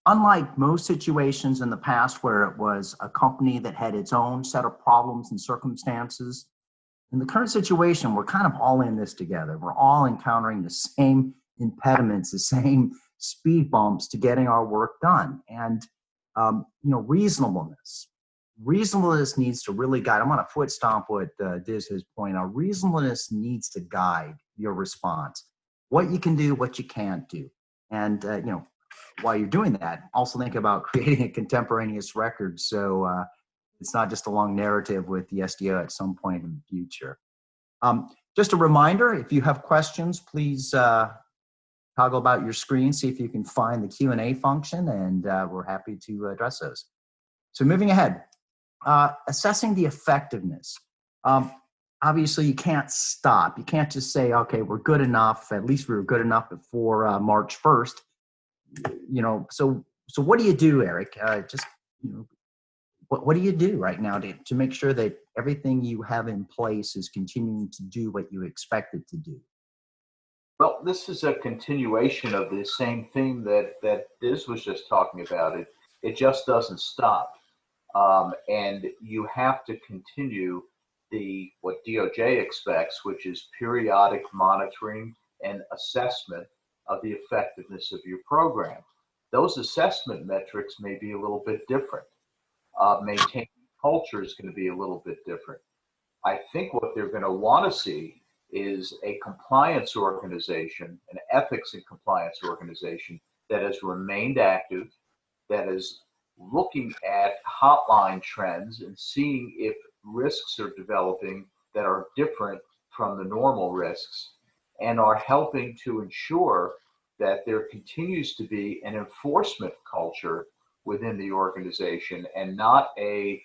unlike most situations in the past where it was a company that had its own set of problems and circumstances, in the current situation, we're kind of all in this together. We're all encountering the same impediments, the same speed bumps to getting our work done. And, reasonableness needs to really guide. I'm going to foot stomp what Diz has pointed out. Reasonableness needs to guide your response. What you can do, what you can't do. And, while you're doing that, also think about creating a contemporaneous record. So it's not just a long narrative with the SDO at some point in the future. Just a reminder, if you have questions, please toggle about your screen, see if you can find the Q&A function, and we're happy to address those. So moving ahead, assessing the effectiveness. Obviously, you can't stop. You can't just say, okay, we're good enough. At least we were good enough before March 1st. So what do you do, Eric? What do you do right now to make sure that everything you have in place is continuing to do what you expect it to do? Well, this is a continuation of the same thing that Diz was just talking about. It just doesn't stop. And you have to continue what DOJ expects, which is periodic monitoring and assessment of the effectiveness of your program. Those assessment metrics may be a little bit different. Maintaining culture is going to be a little bit different. I think what they're going to want to see is a compliance organization, an ethics and compliance organization that has remained active, that is looking at hotline trends and seeing if risks are developing that are different from the normal risks, and are helping to ensure that there continues to be an enforcement culture within the organization and not a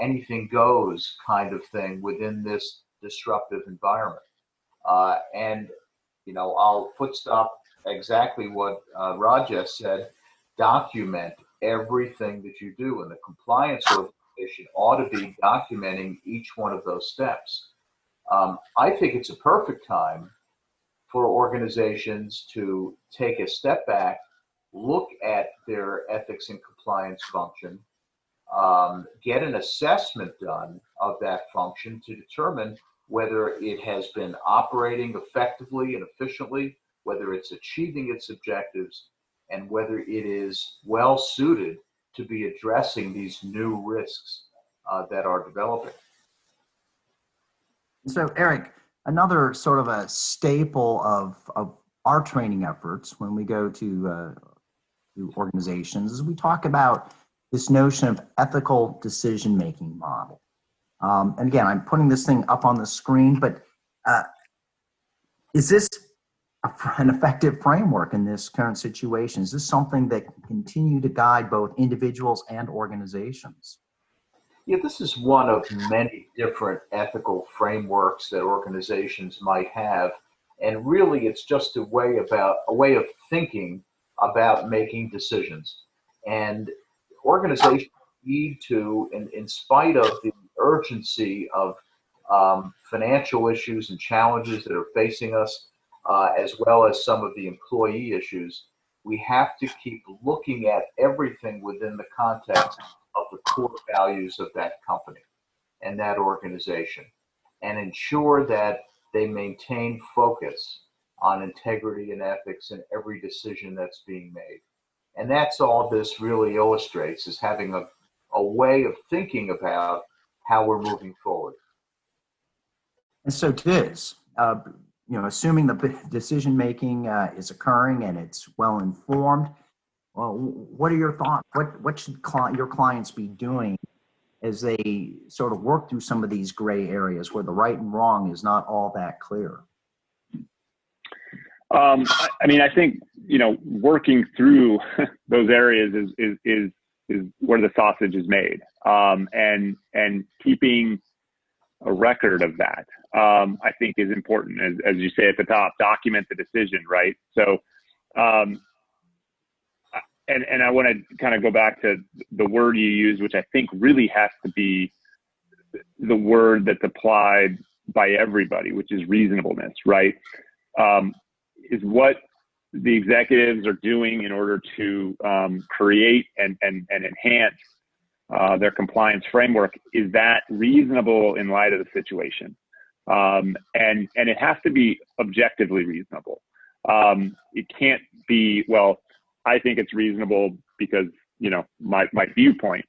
anything goes kind of thing within this disruptive environment. I'll foot stop exactly what Rod just said. Document everything that you do, and the compliance organization ought to be documenting each one of those steps. I think it's a perfect time for organizations to take a step back, look at their ethics and compliance function, get an assessment done of that function to determine whether it has been operating effectively and efficiently, whether it's achieving its objectives, and whether it is well suited to be addressing these new risks that are developing. So, Eric, another sort of a staple of our training efforts when we go to organizations is we talk about this notion of ethical decision-making model. And again, I'm putting this thing up on the screen, but is this an effective framework in this current situation? Is this something that can continue to guide both individuals and organizations? Yeah, this is one of many different ethical frameworks that organizations might have. And really, it's just a way of thinking about making decisions. And organizations need to, in spite of the urgency of financial issues and challenges that are facing us, as well as some of the employee issues, we have to keep looking at everything within the context of the core values of that company and that organization. and ensure that they maintain focus on integrity and ethics in every decision that's being made. And that's all this really illustrates, is having a way of thinking about how we're moving forward. And so it is, assuming the decision making is occurring and it's well informed. Well, what are your thoughts? What should your clients be doing as they sort of work through some of these gray areas where the right and wrong is not all that clear? I think, working through those areas is where the sausage is made, and keeping a record of that, I think is important. As you say at the top, document the decision, right? So, and I want to kind of go back to the word you use, which I think really has to be the word that's applied by everybody, which is reasonableness, right? Is what the executives are doing in order to create and enhance their compliance framework, is that reasonable in light of the situation? And it has to be objectively reasonable. It can't be, well, I think it's reasonable because, my viewpoint.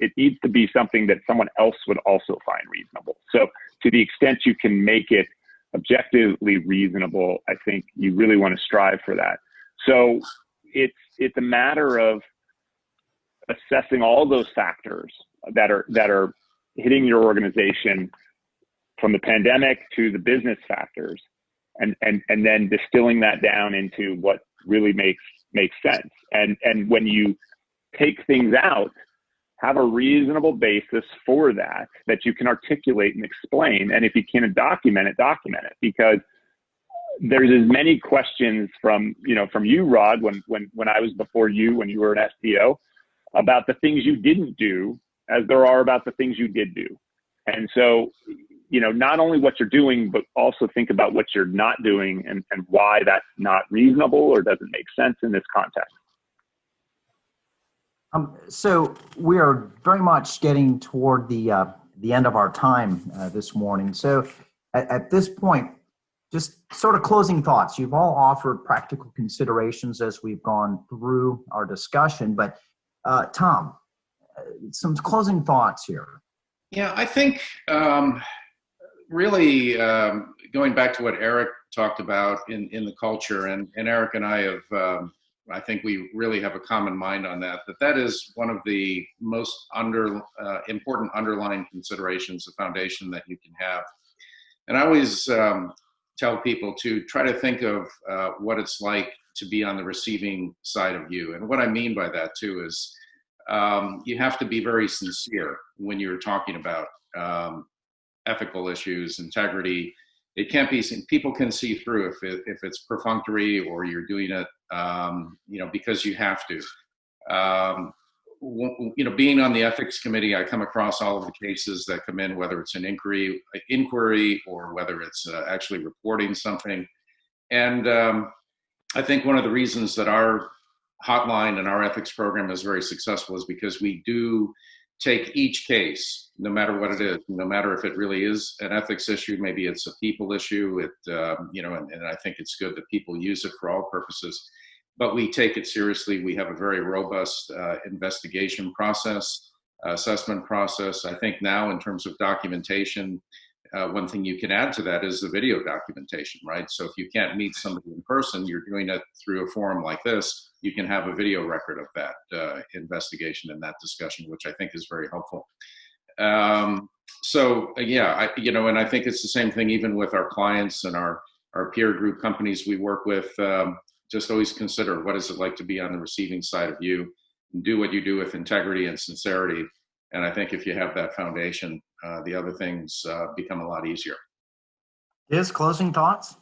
It needs to be something that someone else would also find reasonable. So to the extent you can make it objectively reasonable, I think you really want to strive for that. So it's a matter of assessing all those factors that are hitting your organization, from the pandemic to the business factors, and then distilling that down into what really makes sense. And when you take things out, have a reasonable basis for that you can articulate and explain. And if you can document it, because there's as many questions from you, Rod, when I was before you, when you were an SDO, about the things you didn't do as there are about the things you did do. And so, not only what you're doing, but also think about what you're not doing and why that's not reasonable or doesn't make sense in this context. So we are very much getting toward the end of our time this morning. So at this point, just sort of closing thoughts. You've all offered practical considerations as we've gone through our discussion, but Tom, some closing thoughts here. Yeah, I think really going back to what Eric talked about in the culture, and Eric and I have, I think we really have a common mind on that is one of the most important underlying considerations, the foundation that you can have. And I always tell people to try to think of what it's like to be on the receiving side of you. And what I mean by that too is you have to be very sincere when you're talking about ethical issues, integrity. It can't be, people can see through if it's perfunctory or you're doing it, because you have to. Being on the ethics committee, I come across all of the cases that come in, whether it's an inquiry or whether it's actually reporting something. And I think one of the reasons that our hotline and our ethics program is very successful is because we do take each case, no matter what it is, no matter if it really is an ethics issue, maybe it's a people issue, and I think it's good that people use it for all purposes, but we take it seriously. We have a very robust investigation process, assessment process. I think now in terms of documentation, one thing you can add to that is the video documentation, right? So if you can't meet somebody in person, you're doing it through a forum like this, you can have a video record of that investigation and that discussion, which I think is very helpful. And I think it's the same thing even with our clients and our peer group companies we work with. Just always consider, what is it like to be on the receiving side of you, and do what you do with integrity and sincerity. And I think if you have that foundation, the other things become a lot easier. His closing thoughts?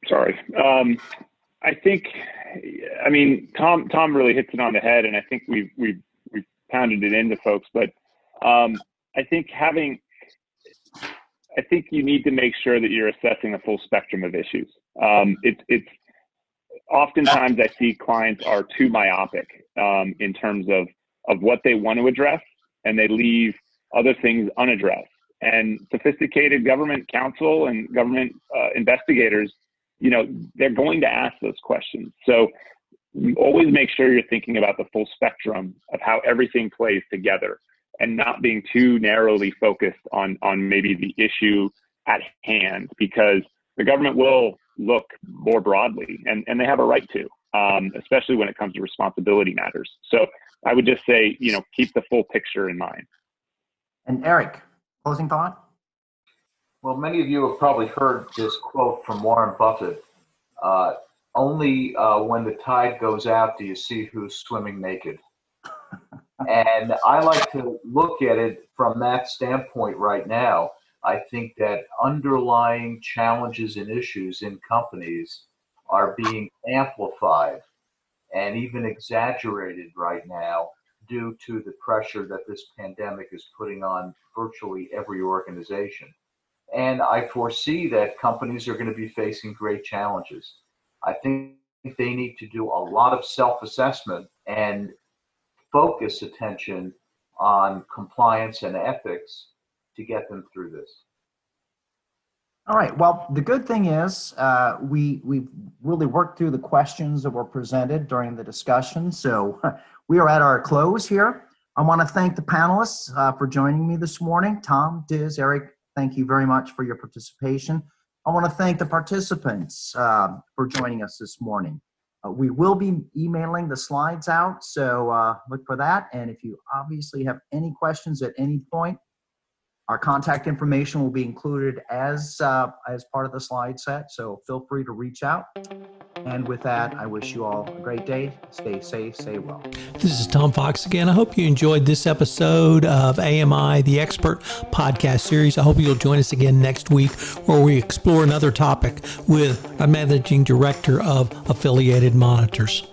Sorry. I think, Tom really hits it on the head, and I think we've pounded it into folks, but I think you need to make sure that you're assessing a full spectrum of issues. It's oftentimes I see clients are too myopic in terms of of what they want to address, and they leave other things unaddressed. And sophisticated government counsel and government investigators, they're going to ask those questions. So always make sure you're thinking about the full spectrum of how everything plays together, and not being too narrowly focused on maybe the issue at hand, because the government will look more broadly, and they have a right to, especially when it comes to responsibility matters. So I would just say, keep the full picture in mind. And Eric, closing thought? Well, many of you have probably heard this quote from Warren Buffett. Only when the tide goes out do you see who's swimming naked. And I like to look at it from that standpoint right now. I think that underlying challenges and issues in companies are being amplified and even exaggerated right now due to the pressure that this pandemic is putting on virtually every organization. And I foresee that companies are going to be facing great challenges. I think they need to do a lot of self-assessment and focus attention on compliance and ethics to get them through this. All right. Well, the good thing is we've really worked through the questions that were presented during the discussion. So we are at our close here. I want to thank the panelists for joining me this morning. Tom, Diz, Eric, thank you very much for your participation. I want to thank the participants for joining us this morning. We will be emailing the slides out, so look for that. And if you obviously have any questions at any point, our contact information will be included as part of the slide set, so feel free to reach out. And with that, I wish you all a great day. Stay safe, stay well. This is Tom Fox again. I hope you enjoyed this episode of AMI, the Expert podcast series. I hope you'll join us again next week, where we explore another topic with a managing director of affiliated monitors.